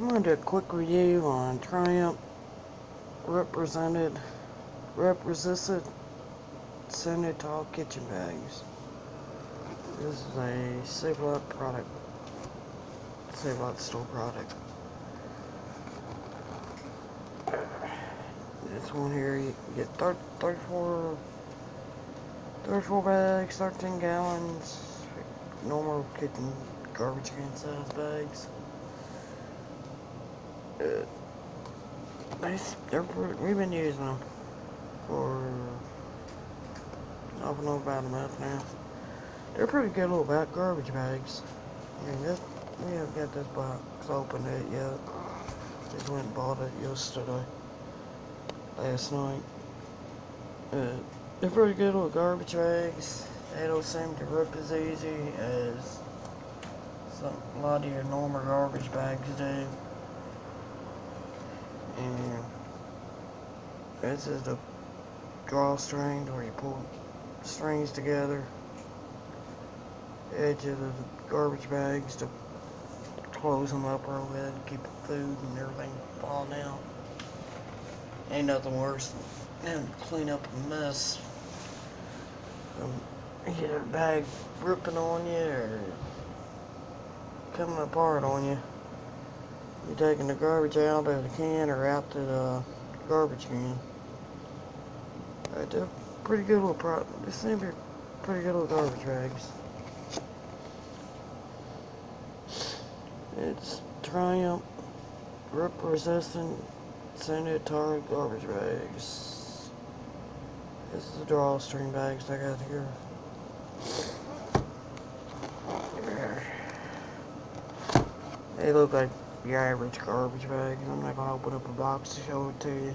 I'm going to do a quick review on Triumph Rep-Resistant Scented Tall Kitchen Bags. This is a Save A Lot product. Save A Lot store product. This one here, you get 34 bags, 13 gallons, normal kitchen garbage can size bags. We've been using them for I don't know about a month now. They're pretty good little garbage bags. I mean, we haven't got this box opened it yet. Just went and bought it last night. They're pretty good little garbage bags. They don't seem to rip as easy as a lot of your normal garbage bags do. And this is the drawstring where you pull strings together. The edges of the garbage bags to close them up real good, keep the food and everything falling out. Ain't nothing worse than clean up a mess. You get a bag ripping on you or coming apart on you. You're taking the garbage out of the can or out to the garbage can. They're pretty good little They seem to be pretty good little garbage bags. It's Triumph Rip-Resistant Scented Tar Garbage Bags. This is the drawstring bags I got here. They look like your average garbage bag. I'm not gonna open up a box to show it to you.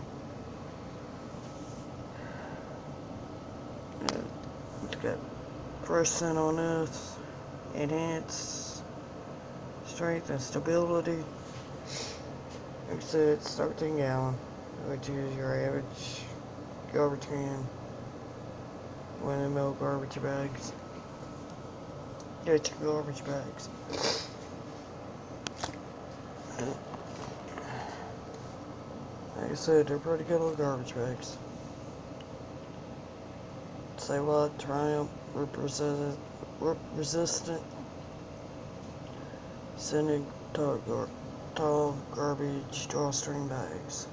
It's got fresh scent on this, enhanced strength and stability. Like I said, it's 13 gallon, which is your average garbage can. 1 ml garbage bags. Get your garbage bags. Like I said, they're pretty good little garbage bags. Save A Lot, Triumph, Rip-Resistant Scented Tall Garbage Drawstring Bags.